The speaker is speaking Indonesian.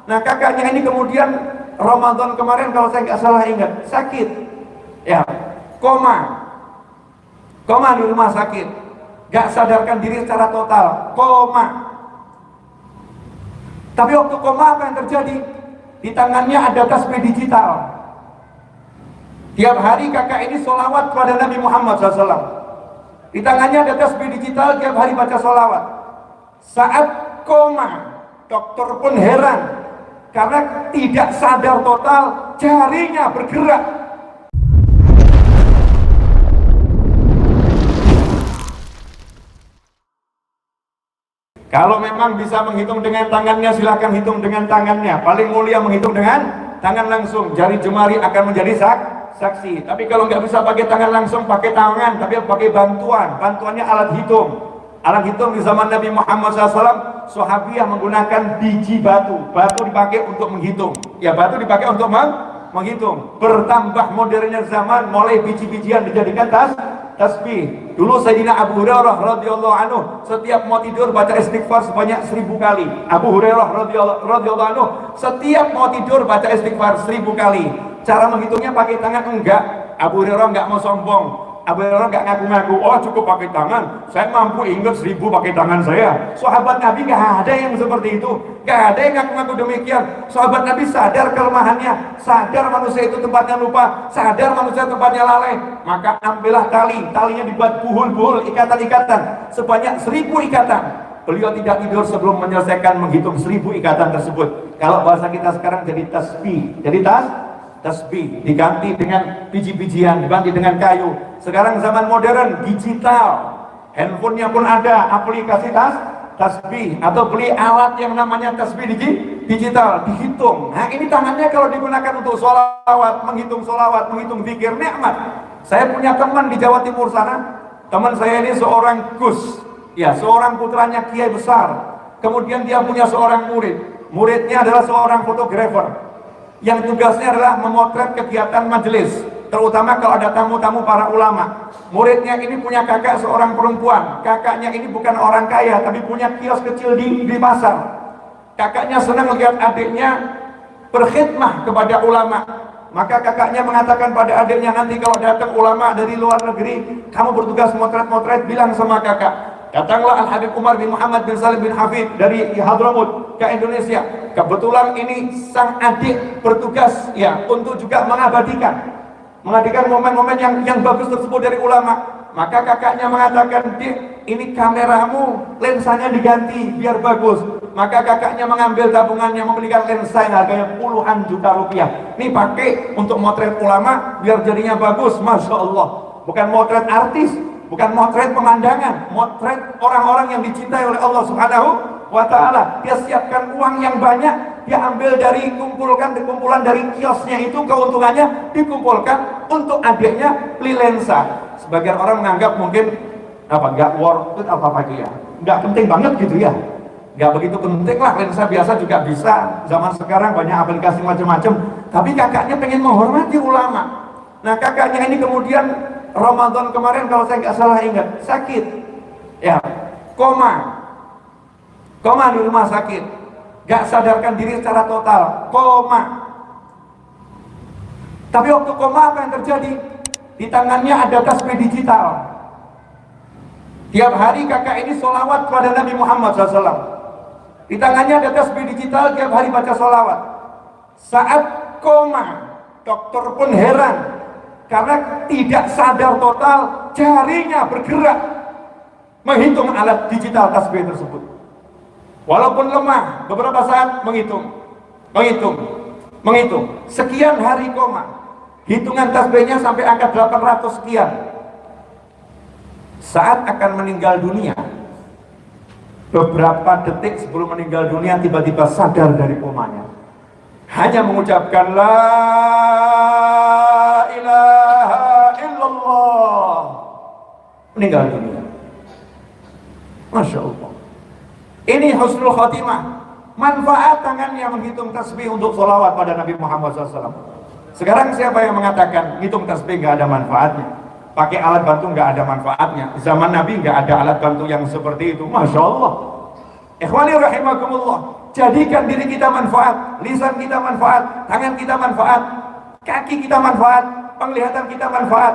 Nah kakaknya ini kemudian Ramadan kemarin kalau saya nggak salah ingat sakit, ya koma di rumah sakit, nggak sadarkan diri secara total, koma. Tapi waktu koma apa yang terjadi? Di tangannya ada tasbih digital. Tiap hari kakak ini sholawat kepada Nabi Muhammad SAW. Di tangannya ada tasbih digital, tiap hari baca sholawat. Saat koma, dokter pun heran karena tidak sadar total, jarinya bergerak. Kalau memang bisa menghitung dengan tangannya, silahkan hitung dengan tangannya. Paling mulia menghitung dengan tangan langsung. Jari jemari akan menjadi saksi. Tapi kalau nggak bisa pakai tangan langsung, pakai tangan, tapi pakai bantuan. Bantuannya alat hitung. Alat hitung di zaman Nabi Muhammad SAW, Sahabiyah menggunakan biji batu. Batu dipakai untuk menghitung. Ya, batu dipakai untuk menghitung. Bertambah modernnya zaman, mulai biji-bijian dijadikan tasbih. Dulu Sayyidina Abu Hurairah radhiyallahu anhu setiap mau tidur baca istighfar sebanyak 1000 kali. Abu Hurairah radhiyallahu anhu setiap mau tidur baca istighfar 1000 kali. Cara menghitungnya pakai tangan enggak. Abu Hurairah enggak mau sombong. Abu Hurairah enggak ngaku-ngaku, oh cukup pakai tangan, saya mampu ingat 1000 pakai tangan saya. Sahabat Nabi enggak ada yang seperti itu, enggak ada yang ngaku-ngaku demikian. Sahabat Nabi sadar kelemahannya, sadar manusia itu tempatnya lupa, sadar manusia tempatnya lalai. Maka ambillah talinya dibuat buhul-buhul, ikatan-ikatan sebanyak 1000 ikatan. Beliau tidak tidur sebelum menyelesaikan menghitung 1000 ikatan tersebut. Kalau bahasa kita sekarang jadi tasbih, jadi tasbih diganti dengan biji-bijian, diganti dengan kayu. Sekarang zaman modern, digital, handphonenya pun ada aplikasi tasbih, atau beli alat yang namanya tasbih digital, dihitung. Nah ini tangannya kalau digunakan untuk sholawat, menghitung zikir, nikmat. Saya punya teman di Jawa Timur sana, teman saya ini seorang Gus, ya seorang putranya kiai besar. Kemudian dia punya seorang muridnya adalah seorang fotografer yang tugasnya adalah memotret kegiatan majelis, terutama kalau ada tamu-tamu para ulama. Muridnya ini punya kakak seorang perempuan. Kakaknya ini bukan orang kaya, tapi punya kios kecil di pasar. Kakaknya senang melihat adiknya berkhidmah kepada ulama. Maka kakaknya mengatakan pada adiknya, nanti kalau datang ulama dari luar negeri, kamu bertugas motret-motret, bilang sama kakak, datanglah Al-Habib Umar bin Muhammad bin Salim bin Hafid dari Hadramut ke Indonesia. Kebetulan ini sang adik bertugas ya untuk juga mengabadikan momen-momen yang bagus tersebut dari ulama. Maka kakaknya mengatakan, "Dik, ini kameramu lensanya diganti biar bagus." Maka kakaknya mengambil tabungannya, membelikan lensa yang harganya puluhan juta rupiah. Ini pakai untuk motret ulama biar jadinya bagus. Masya Allah, bukan motret artis, bukan motret pemandangan, motret orang-orang yang dicintai oleh Allah Subhanahu wa ta'ala. Dia siapkan uang yang banyak, dia ambil dari kumpulan dari kiosnya itu, keuntungannya dikumpulkan untuk adiknya beli lensa. Sebagian orang menganggap mungkin nggak worth it apa ya, nggak penting banget gitu ya. Nggak begitu penting lah, lensa biasa juga bisa. Zaman sekarang banyak aplikasi macam-macam. Tapi kakaknya pengen menghormati ulama. Nah kakaknya ini kemudian Ramadan kemarin kalau saya nggak salah ingat sakit, ya koma di rumah sakit, nggak sadarkan diri secara total, koma. Tapi waktu koma apa yang terjadi? Di tangannya ada tasbih digital. Tiap hari kakak ini sholawat kepada Nabi Muhammad SAW. Di tangannya ada tasbih digital, tiap hari baca sholawat. Saat koma, dokter pun heran karena tidak sadar total, jarinya bergerak menghitung alat digital tasbih tersebut. Walaupun lemah, beberapa saat menghitung. Sekian hari koma, hitungan tasbihnya sampai angka 800 sekian. Saat akan meninggal dunia, beberapa detik sebelum meninggal dunia tiba-tiba sadar dari komanya, hanya mengucapkan la ilaha illallah, meninggal dunia. Masya Allah, ini husnul khotimah. Manfaat tangannya menghitung tasbih untuk sholawat pada Nabi Muhammad SAW. Sekarang siapa yang mengatakan hitung tasbih nggak ada manfaatnya, pakai alat bantu nggak ada manfaatnya? Zaman Nabi nggak ada alat bantu yang seperti itu. Masya Allah. Ikhwani rahimakumullah, Jadikan diri kita manfaat, lisan kita manfaat, tangan kita manfaat, kaki kita manfaat, penglihatan kita manfaat,